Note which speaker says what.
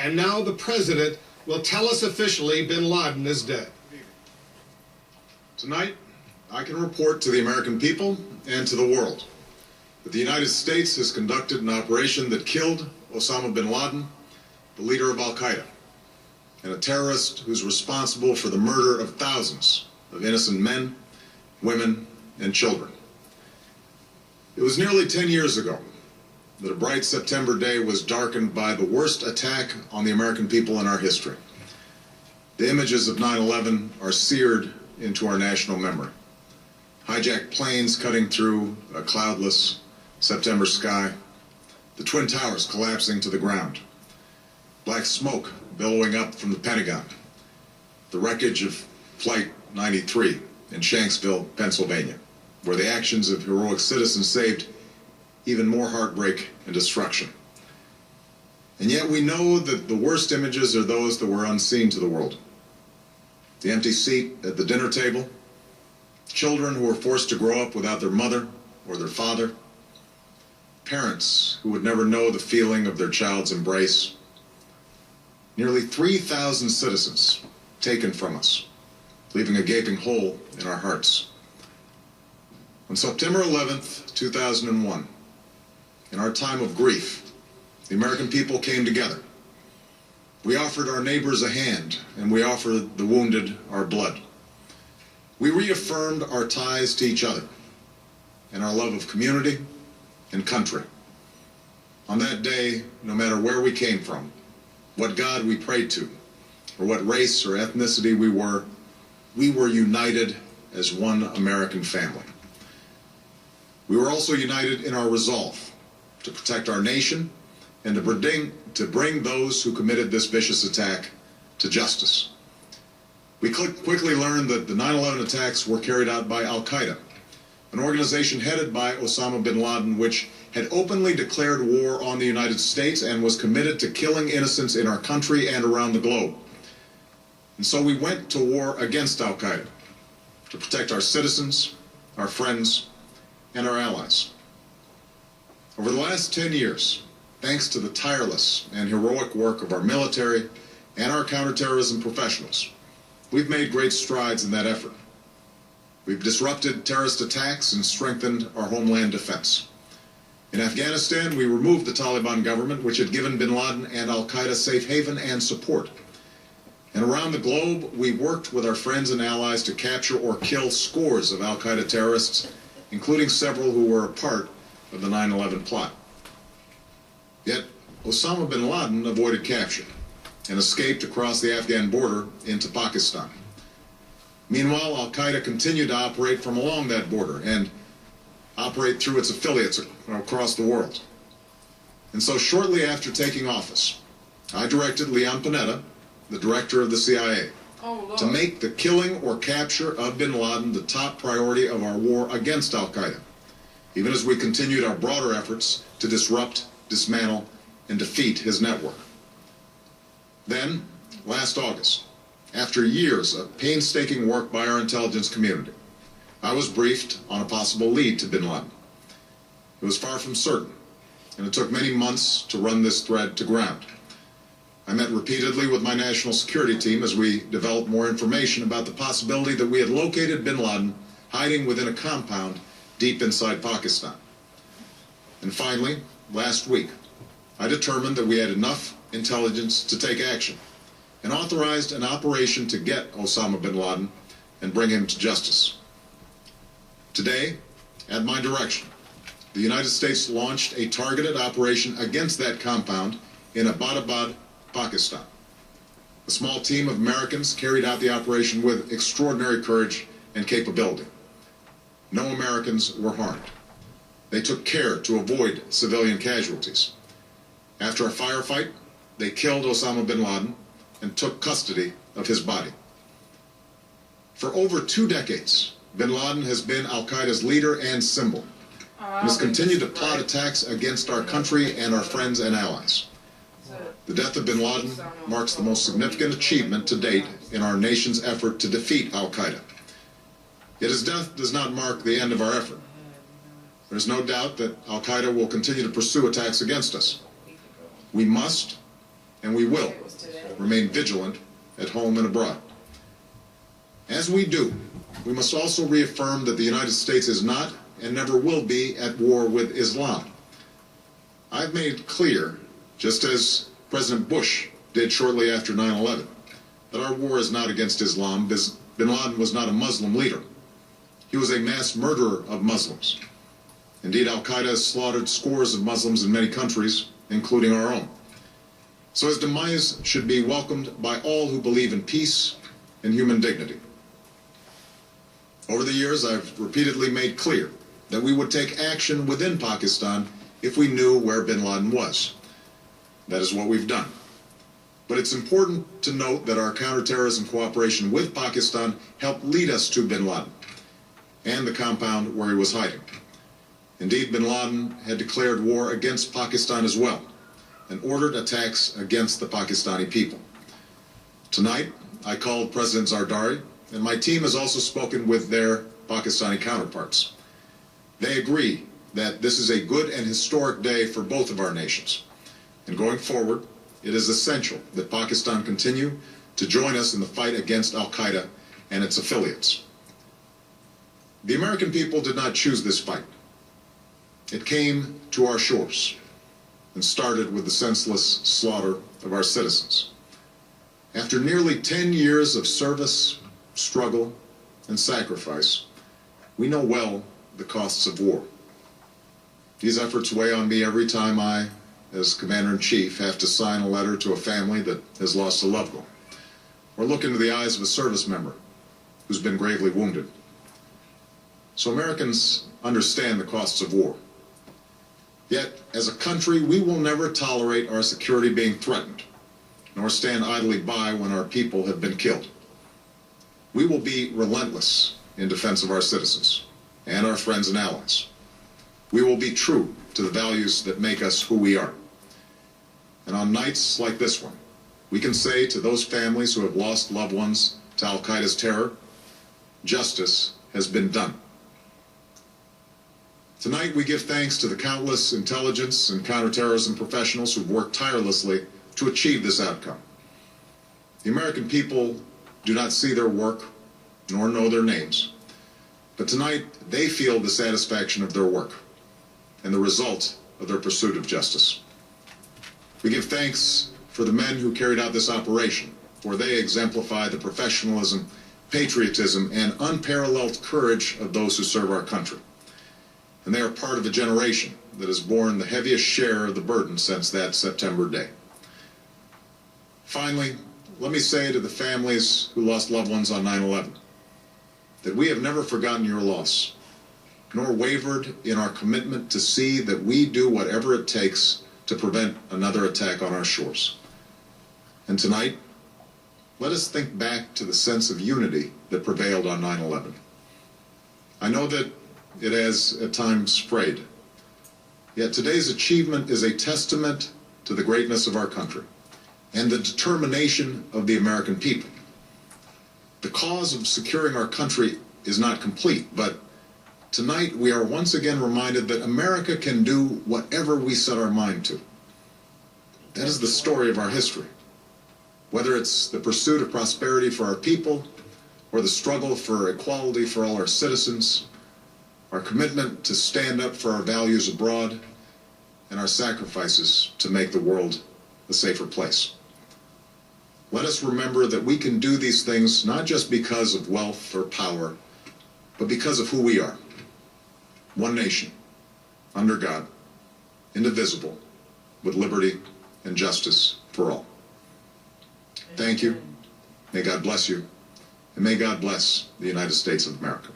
Speaker 1: And now the president will tell us officially Bin Laden is dead.
Speaker 2: Tonight, I can report to the American people and to the world that the United States has conducted an operation that killed Osama Bin Laden, the leader of Al-Qaeda, and a terrorist who's responsible for the murder of thousands of innocent men, women, and children. It was nearly 10 years ago that a bright September day was darkened by the worst attack on the American people in our history. The images of 9/11 are seared into our national memory. Hijacked planes cutting through a cloudless September sky, the Twin Towers collapsing to the ground, black smoke billowing up from the Pentagon, the wreckage of Flight 93 in Shanksville, Pennsylvania, where the actions of heroic citizens saved even more heartbreak and destruction. And yet we know that the worst images are those that were unseen to the world. The empty seat at the dinner table, children who were forced to grow up without their mother or their father, parents who would never know the feeling of their child's embrace, nearly 3,000 citizens taken from us, leaving a gaping hole in our hearts. On September 11th, 2001, in our time of grief, the American people came together. We offered our neighbors a hand, and we offered the wounded our blood. We reaffirmed our ties to each other and our love of community and country. On that day, no matter where we came from, what God we prayed to, or what race or ethnicity we were united as one American family. We were also united in our resolve to protect our nation and to bring those who committed this vicious attack to justice. We quickly learned that the 9/11 attacks were carried out by Al-Qaeda, an organization headed by Osama Bin Laden, which had openly declared war on the United States and was committed to killing innocents in our country and around the globe. And so we went to war against Al-Qaeda to protect our citizens, our friends, and our allies. Over the last 10 years, thanks to the tireless and heroic work of our military and our counterterrorism professionals, we've made great strides in that effort. We've disrupted terrorist attacks and strengthened our homeland defense. In Afghanistan, we removed the Taliban government, which had given Bin Laden and Al-Qaeda safe haven and support. And around the globe, we worked with our friends and allies to capture or kill scores of Al-Qaeda terrorists, including several who were a part of the 9/11 plot. Yet, Osama bin Laden avoided capture and escaped across the Afghan border into Pakistan. Meanwhile, Al-Qaeda continued to operate from along that border and operate through its affiliates across the world. And so shortly after taking office, I directed Leon Panetta, the director of the CIA, to make the killing or capture of bin Laden the top priority of our war against Al-Qaeda, even as we continued our broader efforts to disrupt, dismantle, and defeat his network. Then, last August, after years of painstaking work by our intelligence community, I was briefed on a possible lead to bin Laden. It was far from certain, and it took many months to run this thread to ground. I met repeatedly with my national security team as we developed more information about the possibility that we had located bin Laden hiding within a compound deep inside Pakistan. And finally, last week, I determined that we had enough intelligence to take action and authorized an operation to get Osama bin Laden and bring him to justice. Today, at my direction, the United States launched a targeted operation against that compound in Abbottabad, Pakistan. A small team of Americans carried out the operation with extraordinary courage and capability. No Americans were harmed. They took care to avoid civilian casualties. After a firefight, they killed Osama bin Laden and took custody of his body. For over 2 decades, bin Laden has been Al-Qaeda's leader and symbol, and has continued to plot attacks against our country and our friends and allies. The death of bin Laden marks the most significant achievement to date in our nation's effort to defeat Al-Qaeda. Yet his death does not mark the end of our effort. There's no doubt that Al-Qaeda will continue to pursue attacks against us. We must and we will remain vigilant at home and abroad. As we do, we must also reaffirm that the United States is not and never will be at war with Islam. I've made clear, just as President Bush did shortly after 9/11, that our war is not against Islam. Bin Laden was not a Muslim leader. He was a mass murderer of Muslims. Indeed, Al-Qaeda has slaughtered scores of Muslims in many countries, including our own. So his demise should be welcomed by all who believe in peace and human dignity. Over the years, I've repeatedly made clear that we would take action within Pakistan if we knew where bin Laden was. That is what we've done. But it's important to note that our counterterrorism cooperation with Pakistan helped lead us to bin Laden and the compound where he was hiding. Indeed, bin Laden had declared war against Pakistan as well and ordered attacks against the Pakistani people. Tonight, I called President Zardari, and my team has also spoken with their Pakistani counterparts. They agree that this is a good and historic day for both of our nations. And going forward, it is essential that Pakistan continue to join us in the fight against Al-Qaeda and its affiliates. The American people did not choose this fight. It came to our shores and started with the senseless slaughter of our citizens. After nearly 10 years of service, struggle, and sacrifice, we know well the costs of war. These efforts weigh on me every time I, as Commander-in-Chief, have to sign a letter to a family that has lost a loved one, or look into the eyes of a service member who's been gravely wounded. So Americans understand the costs of war. Yet, as a country, we will never tolerate our security being threatened, nor stand idly by when our people have been killed. We will be relentless in defense of our citizens and our friends and allies. We will be true to the values that make us who we are. And on nights like this one, we can say to those families who have lost loved ones to Al-Qaeda's terror, justice has been done. Tonight, we give thanks to the countless intelligence and counterterrorism professionals who've worked tirelessly to achieve this outcome. The American people do not see their work, nor know their names. But tonight, they feel the satisfaction of their work and the result of their pursuit of justice. We give thanks for the men who carried out this operation, for they exemplify the professionalism, patriotism, and unparalleled courage of those who serve our country. And they are part of a generation that has borne the heaviest share of the burden since that September day. Finally, let me say to the families who lost loved ones on 9/11 that we have never forgotten your loss, nor wavered in our commitment to see that we do whatever it takes to prevent another attack on our shores. And tonight, let us think back to the sense of unity that prevailed on 9/11. I know that it has at times frayed. Yet today's achievement is a testament to the greatness of our country and the determination of the American people. The cause of securing our country is not complete, but tonight we are once again reminded that America can do whatever we set our mind to. That is the story of our history. Whether it's the pursuit of prosperity for our people or the struggle for equality for all our citizens, our commitment to stand up for our values abroad, and our sacrifices to make the world a safer place. Let us remember that we can do these things not just because of wealth or power, but because of who we are. One nation, under God, indivisible, with liberty and justice for all. Thank you. May God bless you. And may God bless the United States of America.